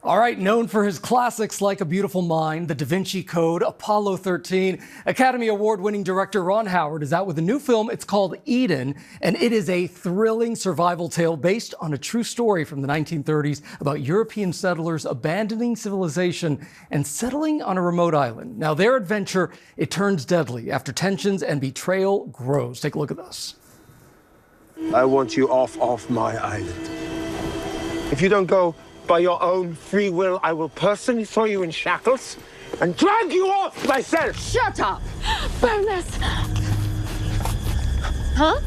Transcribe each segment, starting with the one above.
All right, known for his classics like A Beautiful Mind, The Da Vinci Code, Apollo 13, Academy Award-winning director Ron Howard is out with a new film. It's called Eden, and it is a thrilling survival tale based on a true story from the 1930s about European settlers abandoning civilization and settling on a remote island. Now, their adventure, it turns deadly after tensions and betrayal grows. Take a look at this. I want you off my island. If you don't go by your own free will, I will personally throw you in shackles and drag you off myself. Shut up! Bonus! Huh?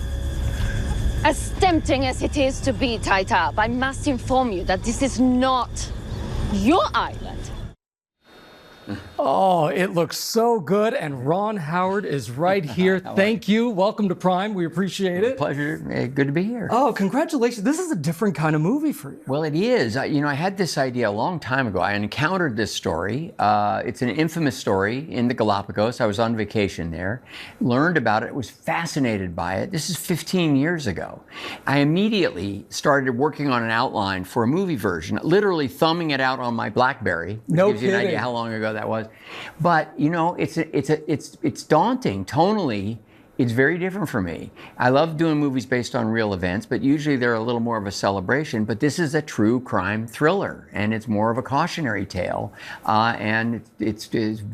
As tempting as it is to be tied up, I must inform you that this is not your island. Oh, it looks so good, and Ron Howard is right here. Thank you. Welcome to Prime. We appreciate it. Pleasure. Good to be here. Oh, congratulations. This is a different kind of movie for you. Well, it is. I had this idea a long time ago. I encountered this story. It's an infamous story in the Galapagos. I was on vacation there, learned about it, was fascinated by it. This is 15 years ago. I immediately started working on an outline for a movie version, literally thumbing it out on my BlackBerry. No gives you an idea how long ago that was. But it's daunting tonally. It's very different for me. I love doing movies based on real events, but usually they're a little more of a celebration. But this is a true crime thriller, and it's more of a cautionary tale. And it's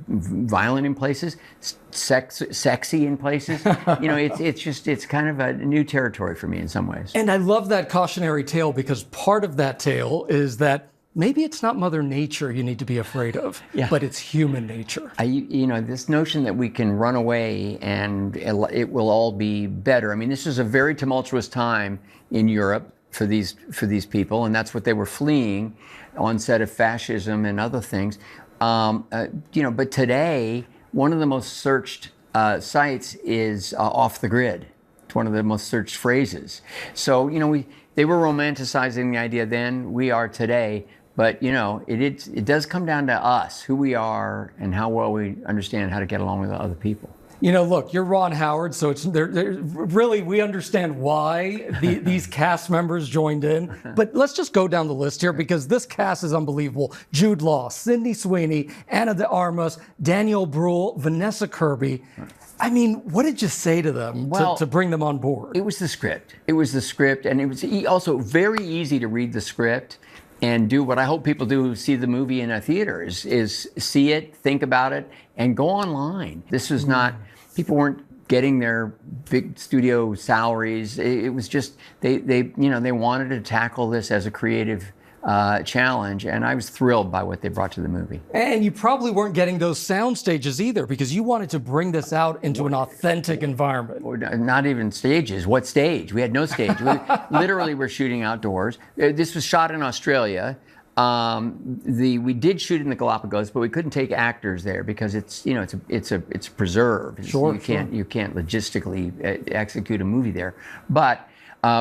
violent in places, sexy in places. It's kind of a new territory for me in some ways. And I love that cautionary tale because part of that tale is that maybe it's not Mother Nature you need to be afraid of, but it's human nature. This notion that we can run away and it will all be better. I mean, this is a very tumultuous time in Europe for these people, and that's what they were fleeing, onset of fascism and other things. But today, one of the most searched sites is off the grid. It's one of the most searched phrases. So, they were romanticizing the idea then, we are today. But, it does come down to us, who we are, and how well we understand how to get along with other people. Look, you're Ron Howard, so really we understand why these cast members joined in. But let's just go down the list here because this cast is unbelievable. Jude Law, Sydney Sweeney, Ana de Armas, Daniel Bruhl, Vanessa Kirby. I mean, what did you say to them to bring them on board? It was the script. And it was also very easy to read the script and do what I hope people do who see the movie in a theater is see it, think about it, and go online. This was not, people weren't getting their big studio salaries. It was just, they wanted to tackle this as a creative challenge, and I was thrilled by what they brought to the movie. And you probably weren't getting those sound stages either because you wanted to bring this out into an authentic environment. Or not even stages. What stage? We had no stage. We literally were shooting outdoors. This was shot in Australia. We did shoot in the Galapagos, but we couldn't take actors there because it's a preserve. You can't logistically execute a movie there. But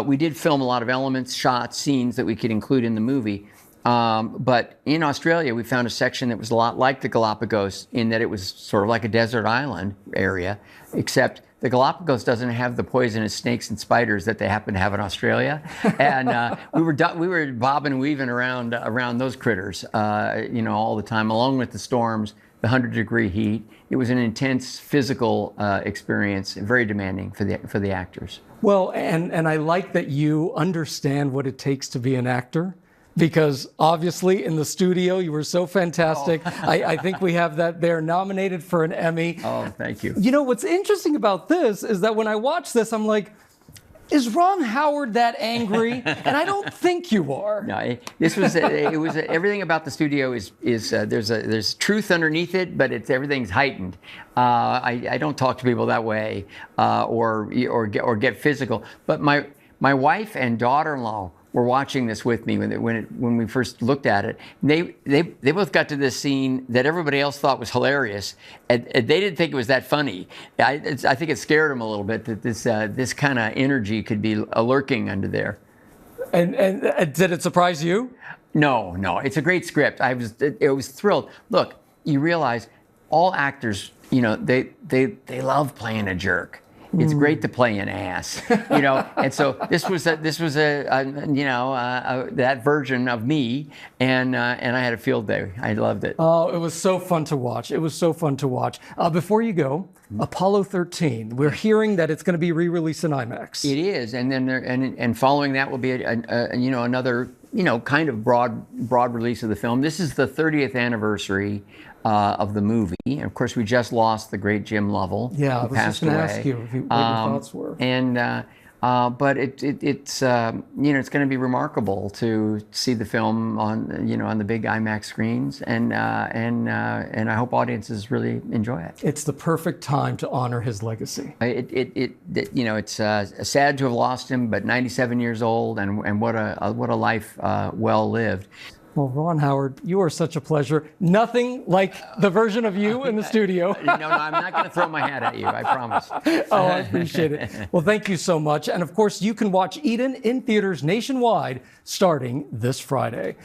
we did film a lot of elements, shots, scenes that we could include in the movie. But in Australia, we found a section that was a lot like the Galapagos in that it was sort of like a desert island area, except the Galapagos doesn't have the poisonous snakes and spiders that they happen to have in Australia. And we were bobbing and weaving around those critters, all the time, along with the storms, the 100-degree heat. It was an intense physical experience, very demanding for the actors. Well, and I like that you understand what it takes to be an actor, because obviously in the studio you were so fantastic. I think we have that there, nominated for an Emmy. Oh, thank you. What's interesting about this is that when I watch this, I'm like, is Ron Howard that angry? And I don't think you are. No, everything about the studio is there's truth underneath it, but everything's heightened. I don't talk to people that way or get physical. But my wife and daughter-in-law were watching this with me when we first looked at it. They both got to this scene that everybody else thought was hilarious, and they didn't think it was that funny. I think it scared them a little bit that this kind of energy could be lurking under there. And did it surprise you? No, it's a great script. I was thrilled. Look, you realize all actors, they love playing a jerk. It's great to play an ass, you know. And so this was that version of me, and I had a field day. I loved it. Oh, it was so fun to watch. It was so fun to watch. Before you go, Apollo 13. We're hearing that it's going to be re-released in IMAX. It is, and then and following that will be another kind of broad release of the film. This is the 30th anniversary of the movie. And of course, we just lost the great Jim Lovell. Yeah, I who was just passed going to away. ask you what your thoughts were. And but it's it's going to be remarkable to see the film on the big IMAX screens, and I hope audiences really enjoy it. It's the perfect time to honor his legacy. It's sad to have lost him, but 97 years old, and what a life well lived. Well, Ron Howard, you are such a pleasure. Nothing like the version of you in the studio. No, I'm not going to throw my hat at you, I promise. Oh, I appreciate it. Well, thank you so much. And of course, you can watch Eden in theaters nationwide starting this Friday.